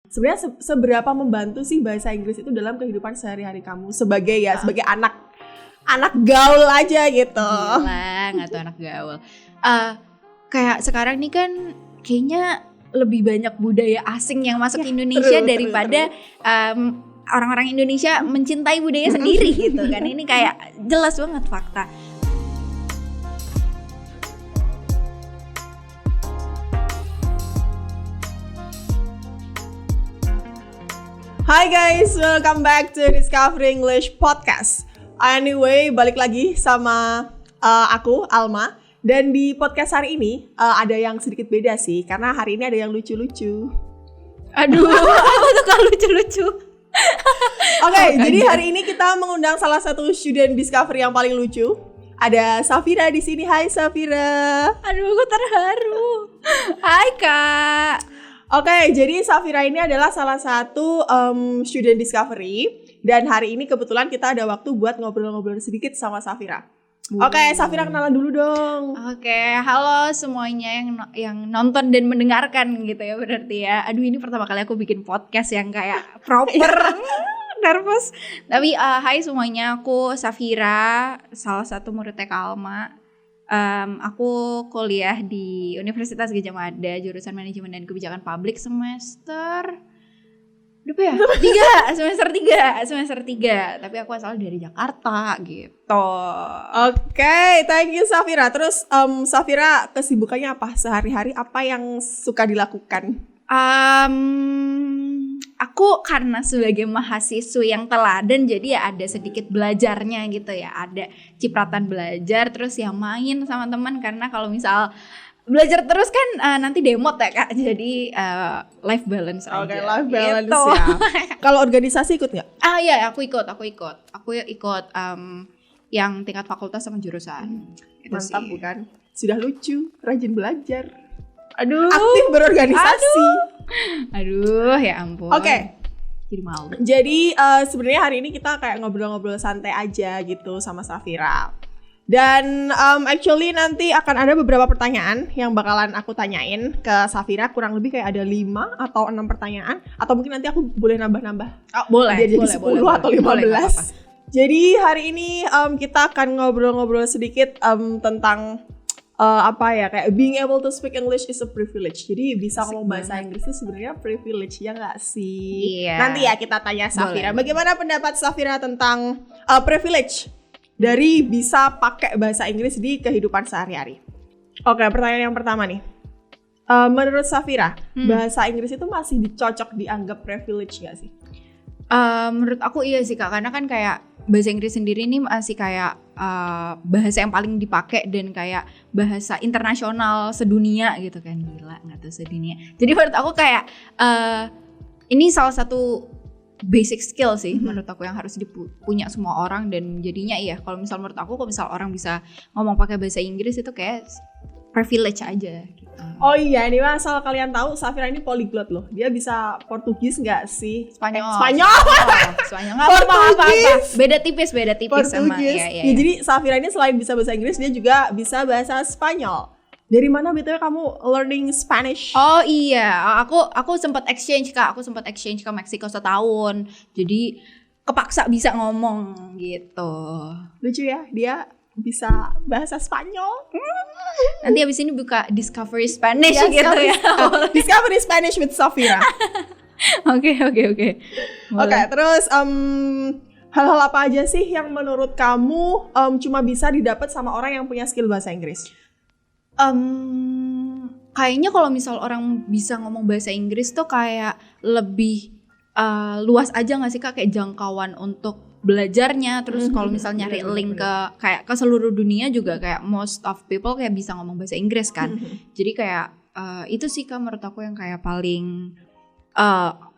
Sebenarnya seberapa membantu sih bahasa Inggris itu dalam kehidupan sehari-hari kamu sebagai anak gaul aja gitu. Gila, nggak tuh anak gaul. Kayak sekarang nih kan kayaknya lebih banyak budaya asing yang masuk ke Indonesia daripada orang-orang Indonesia mencintai budaya sendiri gitu kan. Ini kayak jelas banget fakta. Hai guys, welcome back to Discover English Podcast. Anyway, balik lagi sama aku, Alma. Dan di podcast hari ini ada yang sedikit beda sih, karena hari ini ada yang lucu-lucu. Aduh, aku suka lucu-lucu. Oke, jadi hari ini kita mengundang salah satu student Discover yang paling lucu. Ada Safira di sini. Hai Safira. Aduh, aku terharu. Hai Kak. Oke, jadi Safira ini adalah salah satu student Discovery. Dan hari ini kebetulan kita ada waktu buat ngobrol-ngobrol sedikit sama Safira. Oke, Safira kenalan dulu dong. Oke, halo semuanya yang nonton dan mendengarkan gitu ya berarti ya. Aduh, ini pertama kali aku bikin podcast yang kayak proper. Nervous. Tapi hai semuanya, aku Safira, salah satu muridnya Kak Alma. Aku kuliah di Universitas Gadjah Mada, jurusan Manajemen dan Kebijakan Publik semester berapa ya? Semester 3. Tapi aku asal dari Jakarta gitu. Oke, thank you Safira. Terus Safira kesibukannya apa sehari-hari? Apa yang suka dilakukan? Aku karena sebagai mahasiswa yang teladan, jadi ya ada sedikit belajarnya gitu ya. Ada cipratan belajar, terus ya main sama teman. Karena kalau misal belajar terus kan nanti demot ya Kak. Jadi life balance aja. Oke, life balance gitu. ya. Kalau organisasi ikut nggak? Iya, aku ikut. Aku ikut yang tingkat fakultas sama jurusan. Mantap bukan? Sudah lucu, rajin belajar. Aduh, aktif berorganisasi. Aduh, ya ampun. Oke. Jadi malu. Jadi sebenarnya hari ini kita kayak ngobrol-ngobrol santai aja gitu sama Safira. Dan actually nanti akan ada beberapa pertanyaan yang bakalan aku tanyain ke Safira. Kurang lebih kayak ada 5 atau 6 pertanyaan. Atau mungkin nanti aku boleh nambah-nambah. Oh, boleh. Biar jadi 10 atau 15. Boleh, jadi hari ini kita akan ngobrol-ngobrol sedikit tentang kayak being able to speak English is a privilege. Jadi bisa ngomong bahasa Inggris itu sebenarnya privilege, ya nggak sih? Iya. Nanti ya kita tanya Safira. Bagaimana pendapat Safira tentang privilege dari bisa pakai bahasa Inggris di kehidupan sehari-hari? Oke, pertanyaan yang pertama nih. Menurut Safira, bahasa Inggris itu masih dicocok dianggap privilege nggak sih? Menurut aku iya sih Kak, karena kan kayak bahasa Inggris sendiri ini masih kayak bahasa yang paling dipakai dan kayak bahasa internasional sedunia gitu kan. Gila, nggak tuh sedunia. Jadi menurut aku kayak ini salah satu basic skill sih menurut aku yang harus punya semua orang. Dan jadinya iya, kalau misal menurut aku kalau misal orang bisa ngomong pakai bahasa Inggris itu kayak privilege aja gitu. Oh iya, ini asal kalian tahu Safira ini polyglot loh. Dia bisa Portugis nggak sih? Spanyol. Spanyol. Nggak apa-apa. Beda tipis Portugis. sama ya. Jadi Safira ini selain bisa bahasa Inggris, dia juga bisa bahasa Spanyol. Dari mana BTW kamu learning Spanish? Oh iya, aku sempat exchange Kak. Aku sempat exchange ke Meksiko setahun. Jadi kepaksa bisa ngomong gitu. Lucu ya, dia bisa bahasa Spanyol. Nanti abis ini buka Discovery Spanish ya, gitu ya. Discovery Spanish with Safira. Oke. Oke, terus hal-hal apa aja sih yang menurut kamu cuma bisa didapat sama orang yang punya skill bahasa Inggris? Kayaknya kalau misal orang bisa ngomong bahasa Inggris tuh kayak lebih luas aja nggak sih Kak, kayak jangkauan untuk belajarnya. Terus kalau misal nyari link ke seluruh dunia juga kayak most of people kayak bisa ngomong bahasa Inggris kan. Jadi kayak itu sih Kak menurut aku yang kayak paling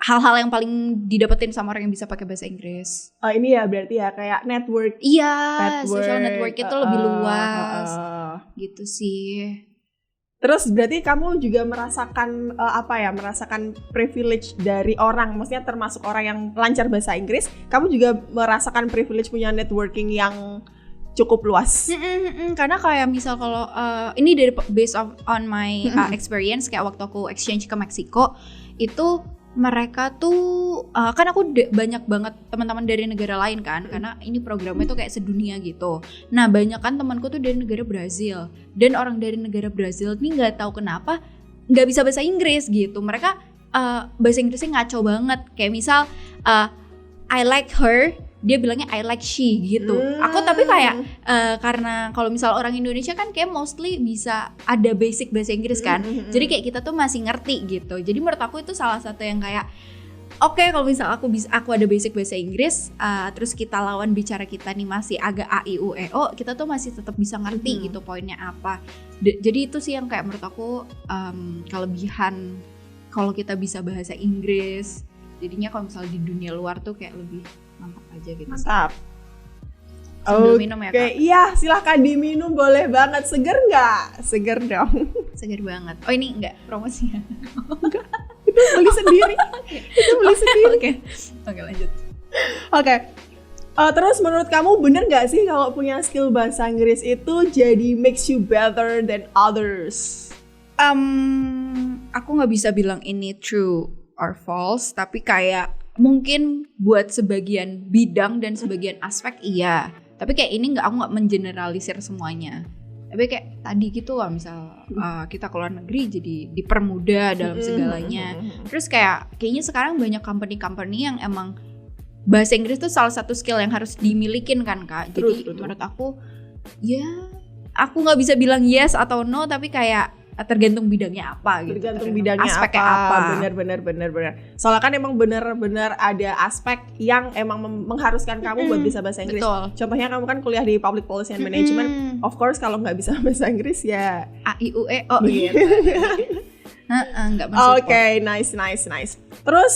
hal-hal yang paling didapetin sama orang yang bisa pakai bahasa Inggris. Ini ya berarti ya kayak network. Iya, social network itu lebih luas. Gitu sih. Terus berarti kamu juga merasakan merasakan privilege dari orang, maksudnya termasuk orang yang lancar bahasa Inggris, kamu juga merasakan privilege punya networking yang cukup luas. Karena kayak misal kalau ini dari based on my experience, kayak waktu aku exchange ke Meksiko itu mereka tuh kan aku banyak banget teman-teman dari negara lain kan, karena ini programnya tuh kayak sedunia gitu. Nah banyak kan temanku tuh dari negara Brazil, dan orang dari negara Brazil nih nggak tahu kenapa nggak bisa bahasa Inggris gitu. Mereka bahasa Inggrisnya ngaco banget, kayak misal I like her, dia bilangnya I like she gitu. Aku tapi kayak karena kalau misal orang Indonesia kan kayak mostly bisa ada basic bahasa Inggris kan. Jadi kayak kita tuh masih ngerti gitu. Jadi menurut aku itu salah satu yang kayak oke, kalau misal aku ada basic bahasa Inggris, terus kita lawan bicara kita nih masih agak a i u e o, kita tuh masih tetap bisa ngerti gitu poinnya apa. Jadi itu sih yang kayak menurut aku kelebihan kalau kita bisa bahasa Inggris. Jadinya kalau misal di dunia luar tuh kayak lebih mantap aja gitu. Mantap. Sambil minum ya Kak? Iya, silahkan diminum, boleh banget. Seger nggak? Seger dong. Seger banget. Oh ini enggak promosinya? Enggak, itu beli sendiri. Itu beli sendiri. Oke, lanjut. Oke. Terus menurut kamu bener nggak sih kalau punya skill bahasa Inggris itu jadi makes you better than others? Aku nggak bisa bilang ini true or false, tapi kayak mungkin buat sebagian bidang dan sebagian aspek iya, tapi kayak ini aku nggak mengeneralisir semuanya. Tapi kayak tadi gitu lah, misal kita keluar negeri jadi dipermudah dalam segalanya. Terus kayaknya sekarang banyak company yang emang bahasa Inggris tuh salah satu skill yang harus dimilikin kan Kak. Jadi menurut aku ya aku nggak bisa bilang yes atau no, tapi kayak tergantung bidangnya apa gitu. Tergantung bidangnya aspeknya apa. Bener. Soalnya kan emang bener-bener ada aspek yang emang mengharuskan kamu buat bisa bahasa Inggris. Betul. Contohnya kamu kan kuliah di Public Policy and Management. Of course kalau nggak bisa bahasa Inggris ya a i u e o gitu. Nggak mensupport. Oke, nice. Terus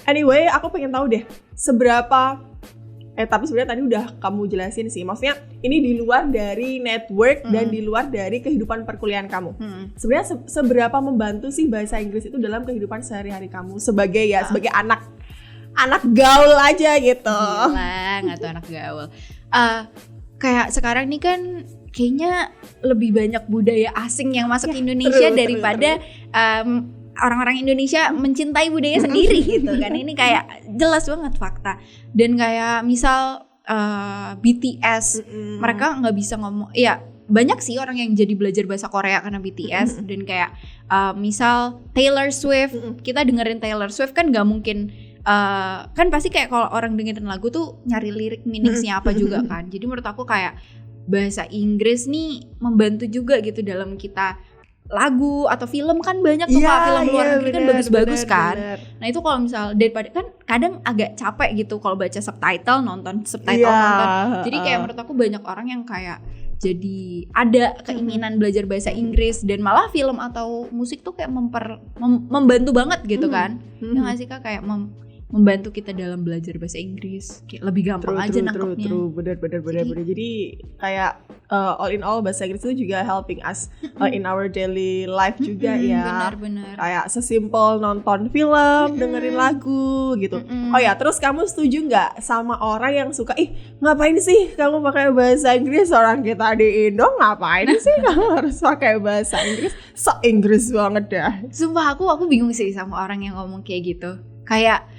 anyway, aku pengen tahu deh seberapa tapi sebenarnya tadi udah kamu jelasin sih. Maksudnya ini di luar dari network dan di luar dari kehidupan perkuliahan kamu. Sebenarnya seberapa membantu sih bahasa Inggris itu dalam kehidupan sehari-hari kamu sebagai sebagai anak gaul aja gitu. Gila, nggak tuh anak gaul. Kayak sekarang nih kan kayaknya lebih banyak budaya asing yang masuk Indonesia daripada orang-orang Indonesia mencintai budaya sendiri gitu kan. Ini kayak jelas banget fakta. Dan kayak misal BTS, mereka nggak bisa ngomong, ya banyak sih orang yang jadi belajar bahasa Korea karena BTS. Dan kayak misal Taylor Swift, kita dengerin Taylor Swift kan nggak mungkin kan pasti kayak kalau orang dengerin lagu tuh nyari lirik meaningsnya apa juga kan. Jadi menurut aku kayak bahasa Inggris nih membantu juga gitu dalam kita lagu atau film kan banyak tuh Kak, film luar negeri kan bagus-bagus kan. Nah itu kalau misal daripada kan kadang agak capek gitu kalau baca subtitle nonton. Jadi kayak menurut aku banyak orang yang kayak jadi ada keinginan belajar bahasa Inggris, dan malah film atau musik tuh kayak membantu banget gitu kan. Ya nggak sih Kak, kayak membantu kita dalam belajar bahasa Inggris, kayak lebih gampang aja nangkepnya. Bener. Jadi kayak all in all bahasa Inggris itu juga helping us in our daily life juga ya. Benar. Kayak sesimpel nonton film, dengerin lagu gitu. Oh ya, terus kamu setuju nggak sama orang yang suka ngapain sih kamu pakai bahasa Inggris, orang kita di Indo ngapain sih kamu harus pakai bahasa Inggris? So Inggris banget dah. Sumpah aku bingung sih sama orang yang ngomong kayak gitu. Kayak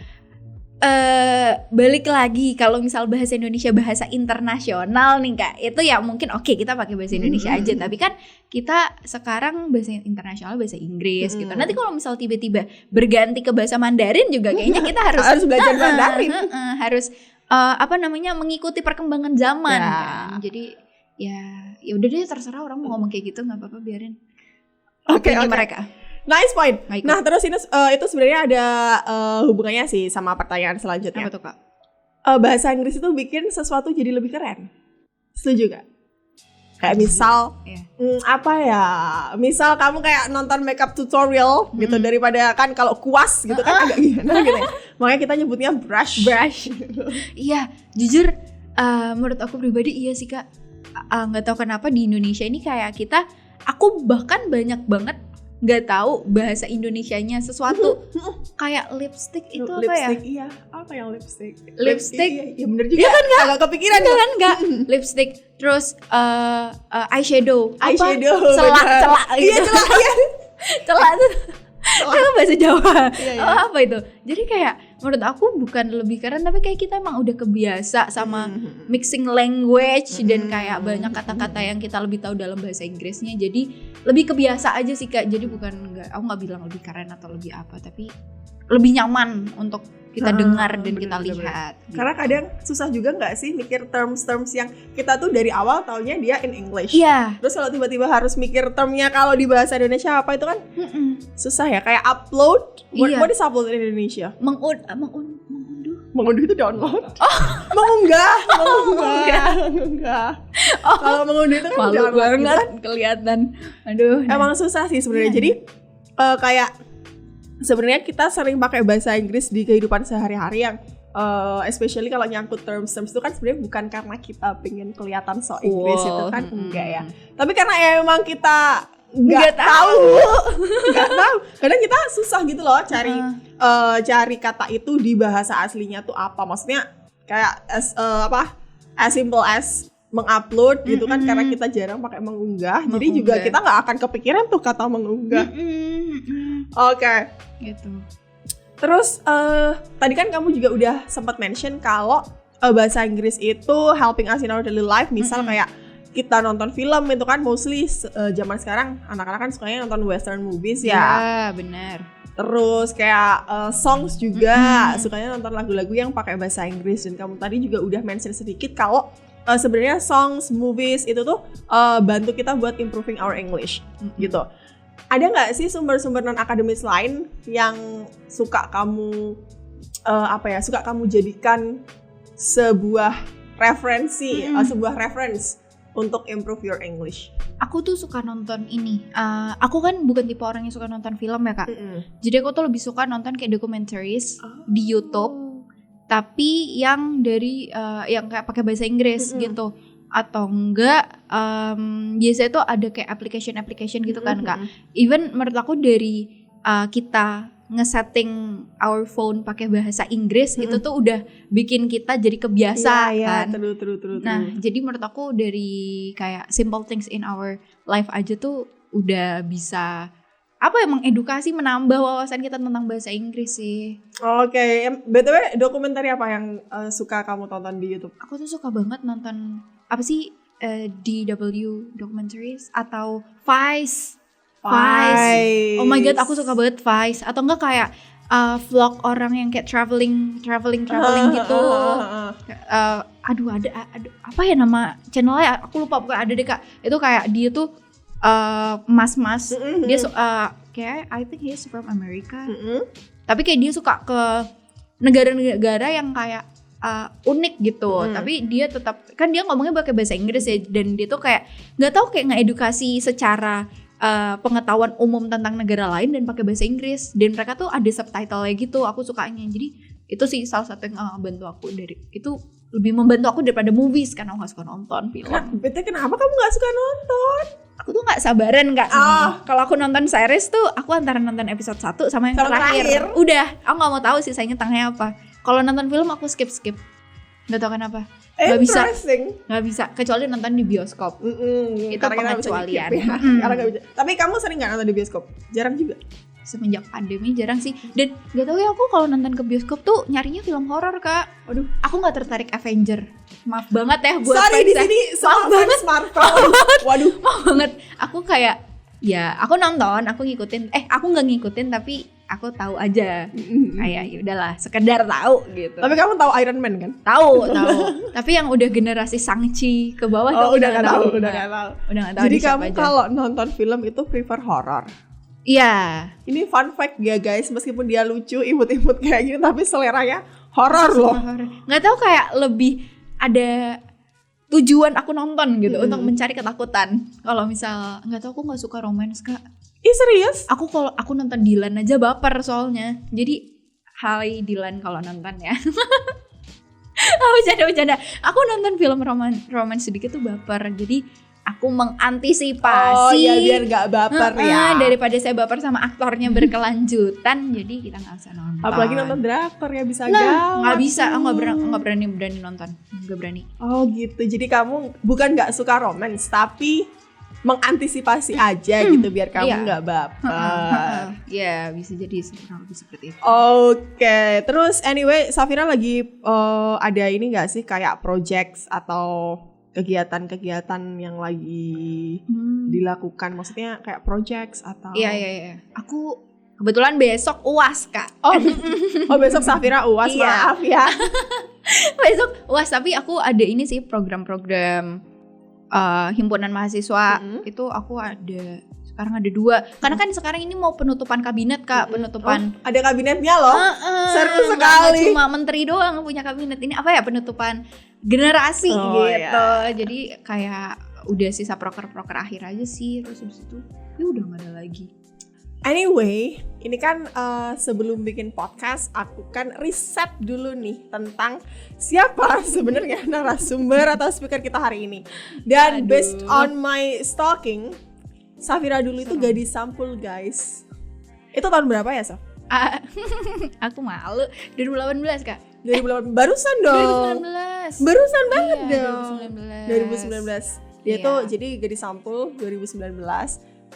balik lagi kalau misal bahasa Indonesia bahasa internasional nih Kak, itu ya mungkin oke, kita pakai bahasa Indonesia aja. Tapi kan kita sekarang bahasa internasional bahasa Inggris gitu. Nanti kalau misal tiba-tiba berganti ke bahasa Mandarin juga kayaknya kita harus belajar Mandarin. Harus mengikuti perkembangan zaman kan. Jadi ya udah deh, terserah orang mau ngomong kayak gitu, nggak apa-apa, biarin. Oke. Mereka. Nice point. Nah terus itu sebenarnya ada hubungannya sih sama pertanyaan selanjutnya. Apa tuh Kak? Bahasa Inggris itu bikin sesuatu jadi lebih keren. Setuju gak? Kayak misal misal kamu kayak nonton makeup tutorial gitu, daripada kan kalau kuas gitu kan agak gimana gitu ya. Makanya kita nyebutnya brush. Iya, jujur menurut aku pribadi iya sih Kak. Nggak tahu kenapa di Indonesia ini kayak aku bahkan banyak banget nggak tahu bahasa Indonesianya sesuatu. Kayak lipstick itu apa ya? Iya, apa yang lipstick? Lipstick, ya bener juga. Iya kan nggak kepikiran kan nggak? Lipstick, terus eyeshadow, celak gitu. Iya celak. Itu bahasa Jawa. Iya, iya. Apa itu? Jadi kayak menurut aku bukan lebih keren, tapi kayak kita emang udah kebiasa sama mixing language dan kayak banyak kata-kata yang kita lebih tahu dalam bahasa Inggrisnya. Jadi lebih kebiasa aja sih Kak. Jadi aku nggak bilang lebih keren atau lebih apa, tapi lebih nyaman untuk kita dengar dan kita lihat. Gitu. Karena kadang susah juga nggak sih mikir terms yang kita tuh dari awal taunya dia in English. Iya. Terus kalau tiba-tiba harus mikir termnya kalau di bahasa Indonesia apa itu kan susah ya. Kayak upload. Iya. What is upload in Indonesia? Mengunduh. Mengunduh itu download. Mengunggah. Kalau mengunduh itu kan Malu download banget kan. Kelihatan. Aduh. Emang susah sih sebenarnya. Iya. Jadi kayak sebenarnya kita sering pakai bahasa Inggris di kehidupan sehari-hari yang especially kalau nyangkut terms itu kan sebenarnya bukan karena kita pengen kelihatan so Inggris itu kan enggak ya. Tapi karena emang kita nggak tahu. Kadang kita susah gitu loh cari kata itu di bahasa aslinya tuh apa. Maksudnya kayak as simple as mengupload gitu kan, karena kita jarang pakai mengunggah. Jadi juga kita nggak akan kepikiran tuh kata mengunggah. Oke. Gitu. Terus tadi kan kamu juga udah sempat mention kalau bahasa Inggris itu helping us in our daily life. Misal kayak kita nonton film itu kan mostly zaman sekarang anak-anak kan sukanya nonton western movies ya. Ya, benar. Terus kayak songs juga sukanya nonton lagu-lagu yang pakai bahasa Inggris. Dan kamu tadi juga udah mention sedikit kalau sebenarnya songs, movies itu tuh bantu kita buat improving our English gitu. Ada nggak sih sumber-sumber non-akademis lain yang suka kamu jadikan sebuah referensi, sebuah reference untuk improve your English? Aku tuh suka nonton ini. Aku kan bukan tipe orang yang suka nonton film ya Kak. Jadi aku tuh lebih suka nonton kayak documentaries di YouTube, tapi yang dari yang kayak pakai bahasa Inggris gitu. Atau enggak biasanya tuh ada kayak application gitu kan Kak. Even menurut aku dari kita ngesetting our phone pakai bahasa Inggris itu tuh udah bikin kita jadi kebiasaan. Iya, true. Nah, jadi menurut aku dari kayak simple things in our life aja tuh udah bisa mengedukasi, menambah wawasan kita tentang bahasa Inggris sih. Oke. BTW dokumenter apa yang suka kamu tonton di YouTube? Aku tuh suka banget nonton DW documentaries atau Vice. Oh my god, aku suka banget Vice. Atau enggak kayak vlog orang yang kayak traveling gitu. Aduh ada apa ya nama channelnya? Aku lupa, bukan ada deh Kak. Itu kayak dia tuh mas-mas. Dia kayak I think he's from America. Tapi kayak dia suka ke negara-negara yang kayak unik gitu. Tapi dia tetap kan dia ngomongnya pakai bahasa Inggris ya, dan dia tuh kayak nggak tahu kayak ngedukasi secara pengetahuan umum tentang negara lain dan pakai bahasa Inggris, dan mereka tuh ada subtitle-nya gitu. Aku sukanya. Jadi itu sih salah satu yang membantu aku lebih membantu aku daripada movies, karena aku gak suka nonton film. Kenapa kamu gak suka nonton? Aku tuh gak sabaran Kak. Kalau aku nonton series tuh aku antara nonton episode 1 sama yang terakhir. Udah, aku gak mau tahu sisanya tengahnya apa. Kalau nonton film aku skip. Gak tau kenapa. Gak bisa kecuali nonton di bioskop. Itu pengecualian ya. Karena gak bisa. Tapi kamu sering gak nonton di bioskop? Jarang juga. Semenjak pandemi jarang sih. Dan gak tau ya, aku kalau nonton ke bioskop tuh nyarinya film horor Kak. Waduh, aku gak tertarik Avenger. Maaf banget ya buat sorry di sini smartphone. Waduh, maaf banget. Aku kayak ya aku nonton, aku ngikutin. Aku nggak ngikutin tapi aku tahu aja. Kayak ya udahlah, sekedar tahu gitu. Tapi kamu tahu Iron Man kan? Tahu. Tapi yang udah generasi Shang-Chi ke bawah udah nggak tahu. Udah nggak tahu. Jadi kamu kalau nonton film itu prefer horor? Iya. Ini fun fact ya guys, meskipun dia lucu, imut-imut kayak gini, tapi seleranya horor loh. Nggak tahu, kayak lebih ada tujuan aku nonton gitu untuk mencari ketakutan. Kalau misal nggak tahu, aku nggak suka romance Kak. Ih serius? Kalau aku nonton Dylan aja baper soalnya. Jadi hai Dylan kalau nonton ya. Bercanda. Aku nonton film romance sedikit tuh baper. Jadi aku mengantisipasi. Oh ya, biar gak baper ya. Daripada saya baper sama aktornya berkelanjutan, jadi kita gak usah nonton. Apalagi nonton drakor ya, bisa gawat. Gak bisa, aku gak berani nonton. Gak berani. Oh gitu, jadi kamu bukan gak suka romance, tapi mengantisipasi aja gitu biar kamu nggak baper. Ya bisa jadi kurang lebih seperti itu. Oke, terus anyway Safira lagi ada ini nggak sih kayak projects atau kegiatan-kegiatan yang lagi dilakukan, maksudnya kayak projects atau? Iya. Aku kebetulan besok UAS Kak. Oh besok Safira UAS, maaf ya. Besok UAS, tapi aku ada ini sih program-program himpunan mahasiswa itu aku ada. Sekarang ada 2. Karena kan sekarang ini mau penutupan kabinet Kak, penutupan. Ada kabinetnya loh. Seru sekali. Cuma menteri doang punya kabinet. Ini apa ya, penutupan generasi gitu. Iya. Jadi kayak udah sisa proker-proker akhir aja sih. Terus habis itu ya udah gak ada lagi. Anyway, ini kan sebelum bikin podcast aku kan riset dulu nih tentang siapa sebenarnya narasumber atau speaker kita hari ini. Dan based on my stalking, Safira dulu itu gadis sampul guys. Itu tahun berapa ya Saf? Aku malu. 2018 Kak. 2018 barusan dong. 2019. Barusan banget dong. 2019. Dia tuh jadi gadis sampul 2019.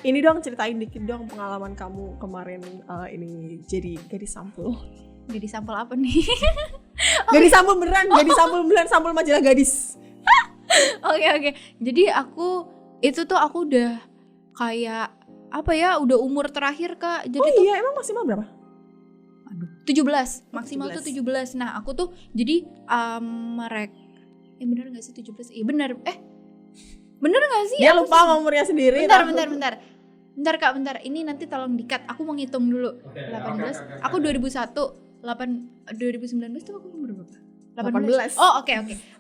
Ini dong ceritain dikit dong pengalaman kamu kemarin ini jadi gadis sampul. Gadis sampul apa nih? Gadis sampul beneran, gadis sampul beneran, sampul majalah gadis. Oke. Jadi aku udah kayak apa ya, udah umur terakhir Kak. Jadi iya, emang maksimal berapa? 17, maksimal 17. Tuh 17. Nah aku tuh jadi mereka bener gak sih 17? Iya bener. Bener gak sih? Dia lupa sama umurnya sendiri. Bentar Kak, bentar. Ini nanti tolong di-cut. Aku mau ngitung dulu. 18. Aku 2001. 2019 tuh aku umur berapa? 18. Oh, oke.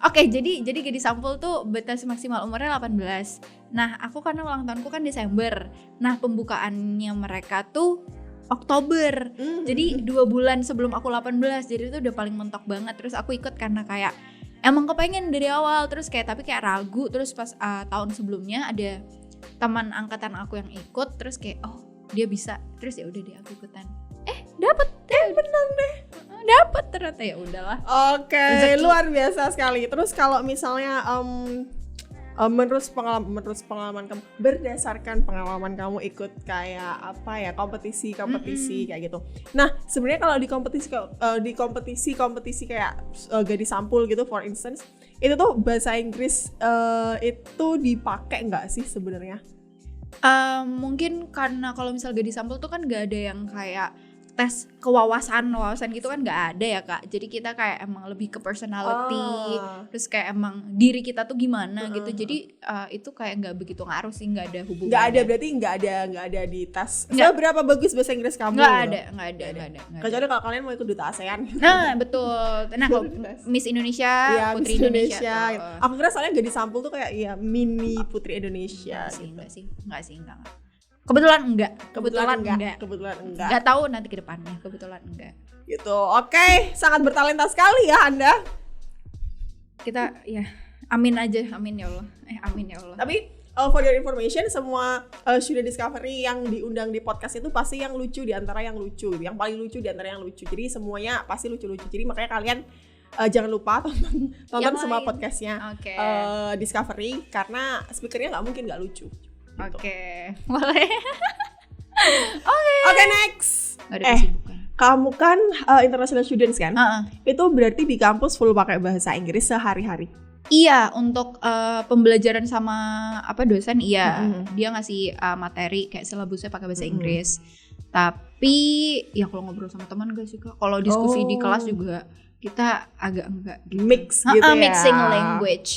Oke, jadi gadis sampul tuh batas maksimal umurnya 18. Nah, aku karena ulang tahunku kan Desember. Nah, pembukaannya mereka tuh Oktober. Jadi 2 bulan sebelum aku 18. Jadi itu udah paling mentok banget. Terus aku ikut karena kayak emang kepengen dari awal, terus tapi kayak ragu. Terus pas tahun sebelumnya ada teman angkatan aku yang ikut, terus kayak dia bisa, terus ya udah deh aku ikutan. Dapet menang deh. Dapet ternyata, ya udahlah. Oke, luar biasa sekali. Terus kalau misalnya menurut pengalaman kamu, berdasarkan pengalaman kamu ikut kayak apa ya, kompetisi kayak gitu. Nah sebenarnya kalau di kompetisi kayak gadis sampul gitu for instance, itu tuh bahasa Inggris itu dipakai nggak sih sebenarnya? Mungkin karena kalau misal gadis sampul tuh kan nggak ada yang kayak tes kewawasan gitu kan nggak ada ya Kak. Jadi kita kayak emang lebih ke personality, terus kayak emang diri kita tuh gimana gitu. Jadi itu kayak nggak begitu ngaruh sih, nggak ada hubungannya. Nggak ada, berarti nggak ada di tes. Seberapa bagus bahasa Inggris kamu? Nggak ada. Kecuali kalau kalian mau ikut duta ASEAN. Nah betul. Nah kalau Miss Indonesia, ya, Putri Miss Indonesia. Aku kira soalnya gadis sampul tuh kayak ya mini Putri Indonesia. Enggak sih. Kebetulan enggak. Enggak tahu nanti ke depannya. Kebetulan enggak. Gitu. Oke, sangat bertalenta sekali ya Anda. Kita ya amin aja, amin ya Allah. Amin ya Allah. Tapi for your information, semua Student Discovery yang diundang di podcast itu pasti yang lucu di antara yang lucu, yang paling lucu di antara yang lucu. Jadi semuanya pasti lucu-lucu. Jadi makanya kalian jangan lupa tonton semua podcastnya Discovery, karena speakernya nggak mungkin nggak lucu. Oke, boleh. Oke, next. Kamu kan international students kan? Itu berarti di kampus full pakai bahasa Inggris sehari-hari? Iya, untuk pembelajaran sama dosen iya. Dia ngasih materi kayak silabusnya pakai bahasa Inggris. Tapi ya kalau ngobrol sama teman gak sih Kak? Kalau diskusi di kelas juga kita agak enggak gitu. Mix gitu ya. Mixing language.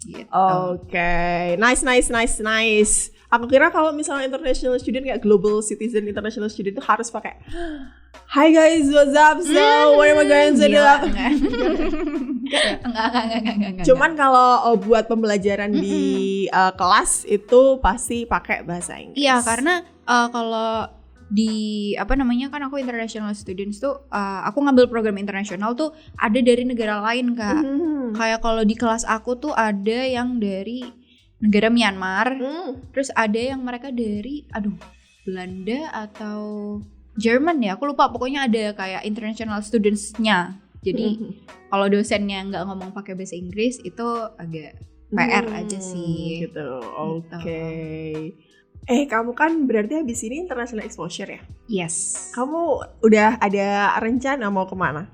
Gitu. Oke, nice. Aku kira kalau misalnya international student kayak global citizen international student itu harus pakai Hi guys, what's up? So, what am I going to do? Enggak. Cuman kalau buat pembelajaran di kelas itu pasti pakai bahasa Inggris. Iya, karena kalau di kan aku international students tuh aku ngambil program internasional tuh ada dari negara lain Kak. Kayak kalau di kelas aku tuh ada yang dari negara Myanmar, terus ada yang mereka dari Belanda atau Jerman ya, aku lupa, pokoknya ada kayak international students-nya. Jadi kalau dosennya nggak ngomong pakai bahasa Inggris itu agak PR aja sih. Gitu. Oke. Kamu kan berarti habis ini international exposure ya? Yes. Kamu udah ada rencana mau kemana?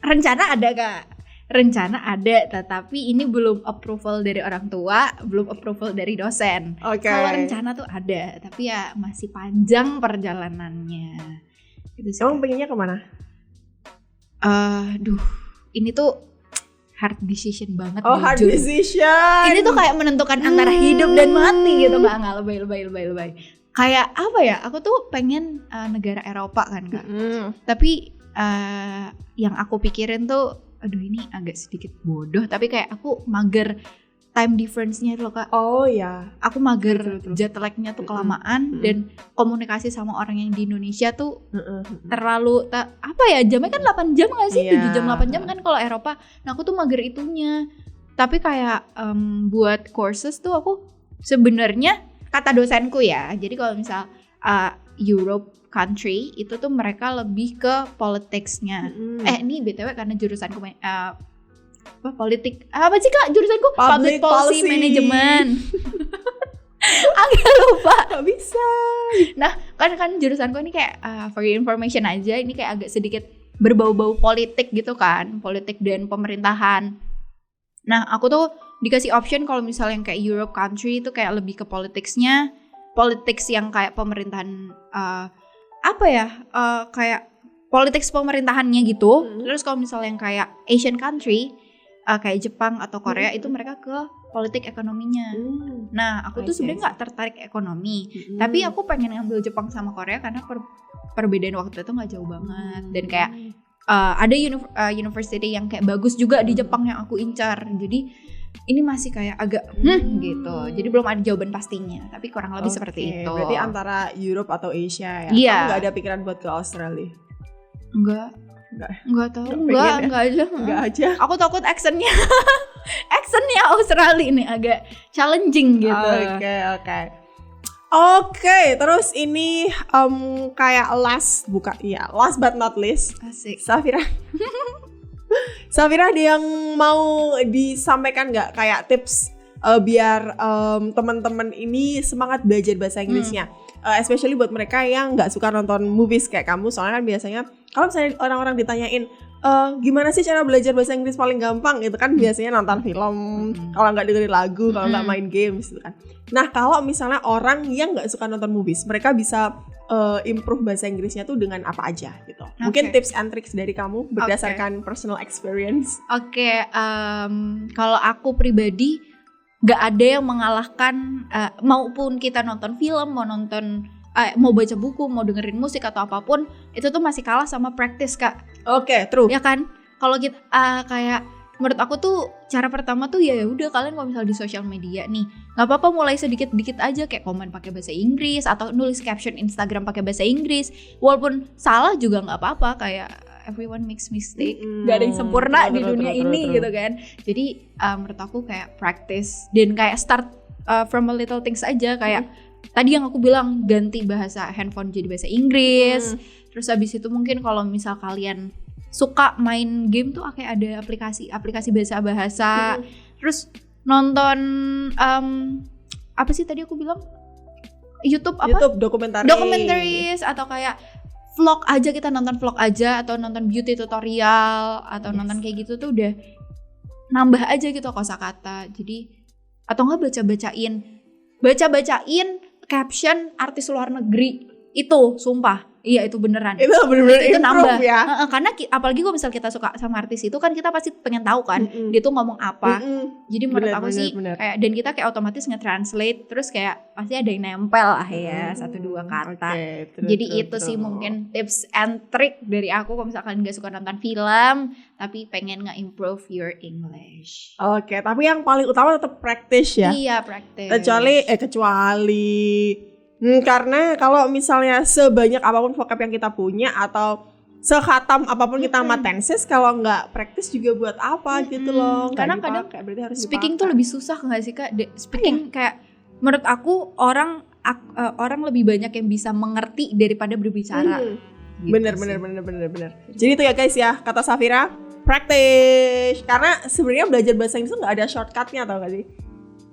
Rencana ada Kak. Rencana ada, tetapi ini belum approval dari orang tua, belum approval dari dosen. Oke. Kalau rencana tuh ada, tapi ya masih panjang perjalanannya. Gitu sih. Kamu pengennya kemana? Ini tuh hard decision banget. Oh, hard decision. Ini tuh kayak menentukan antara hidup dan mati gitu, nggak lebay. Kayak apa ya? Aku tuh pengen negara Eropa kan Kak. Tapi yang aku pikirin tuh, aduh ini agak sedikit bodoh, tapi kayak aku mager time difference-nya itu loh Kak. Oh ya. Aku mager jet lag-nya tuh kelamaan dan komunikasi sama orang yang di Indonesia tuh terlalu apa ya, jamnya kan 8 jam gak sih? 7 jam 8 jam kan kalau Eropa. Nah aku tuh mager itunya. Tapi kayak buat courses tuh aku sebenarnya, kata dosenku ya, jadi kalau misal Europe country itu tuh mereka lebih ke politicsnya. Ini BTW karena jurusanku politik apa sih Kak jurusanku? Public Policy Management. Agak lupa. Gak bisa. Nah kan jurusanku ini kayak for your information aja, ini kayak agak sedikit berbau-bau politik gitu kan, politik dan pemerintahan. Nah aku tuh dikasih option kalau misalnya yang kayak Europe country itu kayak lebih ke politicsnya, politics yang kayak pemerintahan kayak politics pemerintahannya gitu. Terus kalau misalnya yang kayak Asian country kayak Jepang atau Korea itu mereka ke politik ekonominya. Nah aku tuh sebenarnya nggak tertarik ekonomi, tapi aku pengen ngambil Jepang sama Korea karena perbedaan waktu itu nggak jauh banget, dan kayak ada university yang kayak bagus juga di Jepang yang aku incar. Jadi ini masih kayak agak gitu. Jadi belum ada jawaban pastinya, tapi kurang lebih seperti itu. Berarti antara Europe atau Asia ya. Iya. Kamu gak ada pikiran buat ke Australia? Enggak tahu. Enggak aja. Aku takut accentnya Australia ini agak challenging gitu. Oke, terus ini kayak last but not least. Asik. Safira ada yang mau disampaikan nggak kayak tips biar teman-teman ini semangat belajar bahasa Inggrisnya, especially buat mereka yang nggak suka nonton movies kayak kamu. Soalnya kan biasanya kalau misalnya orang-orang ditanyain gimana sih cara belajar bahasa Inggris paling gampang, itu kan biasanya nonton film, kalau nggak dengerin lagu, kalau nggak main games gitu kan. Nah kalau misalnya orang yang nggak suka nonton movies, mereka bisa improve bahasa Inggrisnya tuh dengan apa aja gitu. Mungkin tips and tricks dari kamu berdasarkan personal experience. Kalau aku pribadi gak ada yang mengalahkan maupun kita nonton film, mau baca buku, mau dengerin musik atau apapun, itu tuh masih kalah sama practice Kak. True. Ya kan? Kalau kita kayak menurut aku tuh cara pertama tuh ya udah, kalian kalau misal di sosial media nih nggak apa-apa mulai sedikit-sedikit aja, kayak komen pakai bahasa Inggris atau nulis caption Instagram pakai bahasa Inggris, walaupun salah juga nggak apa-apa, kayak everyone makes mistake, gak ada yang sempurna di dunia ini gitu kan. Jadi menurut aku kayak practice dan kayak start from a little things aja, kayak tadi yang aku bilang ganti bahasa handphone jadi bahasa Inggris. Terus habis itu mungkin kalau misal kalian suka main game tuh kayak ada aplikasi bahasa-bahasa. Terus nonton apa sih tadi aku bilang? YouTube documentaries atau kayak vlog aja, kita nonton vlog aja atau nonton beauty tutorial atau nonton kayak gitu tuh udah nambah aja gitu kosakata. Jadi atau enggak baca-bacain caption artis luar negeri itu, sumpah. Iya itu beneran. Itu bener-bener itu nambah ya. Karena apalagi kalau misal kita suka sama artis itu kan kita pasti pengen tahu kan dia tuh ngomong apa. Jadi menurut aku sih kayak, dan kita kayak otomatis nge-translate, terus kayak pasti ada yang nempel lah ya 1-2 kata. Jadi itu sih mungkin tips and trick dari aku kalau misalkan gak suka nonton film tapi pengen nge-improve your English. Tapi yang paling utama tetap practice ya. Iya, practice. Kecuali karena kalau misalnya sebanyak apapun vocab yang kita punya atau sekhatam apapun kita matensis, kalau nggak praktis juga buat apa gitu loh. Karena kadang speaking tuh lebih susah nggak sih Kak? Speaking kayak menurut aku orang lebih banyak yang bisa mengerti daripada berbicara. Bener. Jadi itu ya guys ya, kata Safira, practice. Karena sebenarnya belajar bahasa Inggris tuh nggak ada shortcutnya, tau gak sih?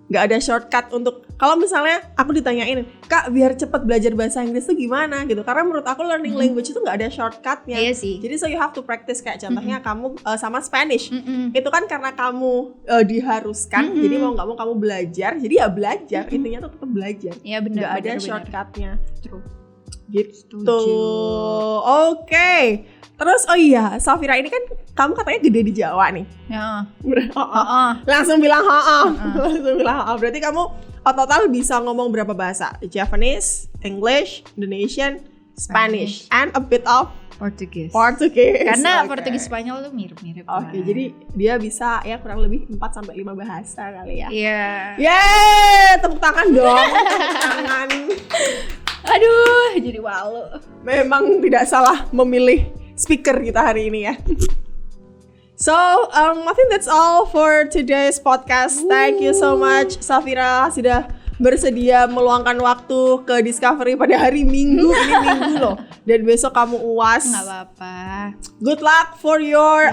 Nggak ada shortcut untuk kalau misalnya aku ditanyain, Kak biar cepet belajar bahasa Inggris tuh gimana gitu. Karena menurut aku learning language itu nggak ada shortcutnya. Iya sih. Jadi so you have to practice, kayak contohnya kamu sama Spanish. Itu kan karena kamu diharuskan, jadi mau nggak mau kamu belajar. Jadi ya belajar, intinya tuh tetap belajar. Iya benar. Nggak ada benar. shortcutnya. True. Gitu. Setuju. Oke. Terus oh iya, Safira ini kan kamu katanya gede di Jawa nih. Ya. Langsung bilang langsung bilang berarti kamu total bisa ngomong berapa bahasa? Japanese, English, Indonesian, Spanish, and a bit of Portugis. Oke. Karena Portugis Spanyol tuh mirip-mirip. Oke, jadi dia bisa ya kurang lebih 4 sampai 5 bahasa kali ya. Iya. Yeay, tepuk tangan dong. Tepuk tangan. Aduh, jadi malu. Memang tidak salah memilih speaker kita hari ini ya. So, I think that's all for today's podcast. Thank you so much, Safira, sudah bersedia meluangkan waktu ke Discovery pada hari Minggu. Ini Minggu loh. Dan besok kamu UAS. Nggak apa-apa. Good luck for your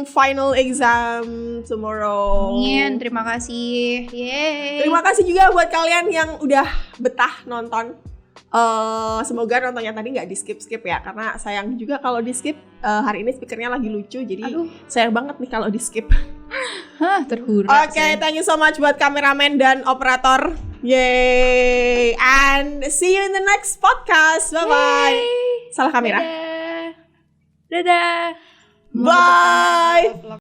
final exam tomorrow. Amin, terima kasih. Yeay. Terima kasih juga buat kalian yang udah betah nonton. Semoga nontonnya tadi nggak di skip ya, karena sayang juga kalau di skip. Hari ini speakernya lagi lucu, jadi sayang banget nih kalau di skip. Terhura. Oke, thank you so much buat kameramen dan operator. Yay! And see you in the next podcast. Bye bye. Salah kamera. Dadah. Bye.